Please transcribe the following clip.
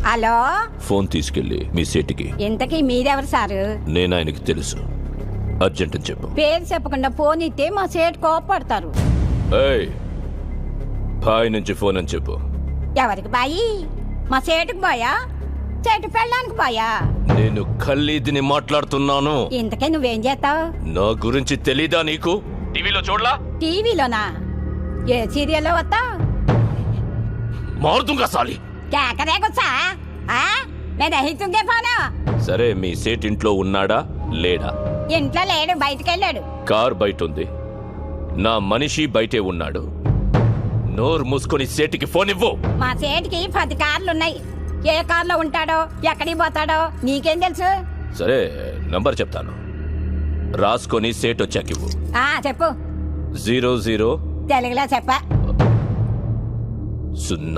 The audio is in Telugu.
హలో, ఫోన్ తీసుకెళ్ళి మీ సేటికి. ఇంతకీ మీరెవరు సారు? నేను ఆయనకి తెలుసు. అర్జెంట్ అని చెప్పు. పేరు చెప్పకుండా ఫోన్ ఇస్తే మా సేటు కోపడతారు. ఏయ్, బాయ్ నుంచి ఫోన్ అని చెప్పు. ఎవరికి బాయి? మా సేటుకు బాయా, చెట్టు పెళ్ళడానికి బాయా? నేను ఖల్లీదిని మాట్లాడుతున్నాను. ఇంతకే నువ్వేం చేస్తావు? నా గురించి తెలీదా నీకు? టీవీలో చూడలా? టీవీలోనా? ఏ సీరియల్లో వస్తావు? మారుతుంగా సాలి. కేకరే గుచ్చా? నేను రహితుంగే ఫోను. సరే, మీ సేట్ ఇంట్లో ఉన్నాడా లేడా? ఇంట్లో లేడు, బయటకెళ్ళాడు. కార్ బయట ఉంది, నా మనిషి బయటే ఉన్నాడు. నోరు మూసుకొని సేటికి ఫోన్ ఇవ్వు. మా సేటికి 10 కార్లున్నాయి. ఏ కార్లో ఉంటాడో, ఎక్కడికి పోతాడో నీకేం తెలుసు? సరే, నంబర్ చెప్తాను, రాసుకొని సేట్ వచ్చాకివ్వు. చెప్పు. 00 తెలుగులో చెప్ప. 0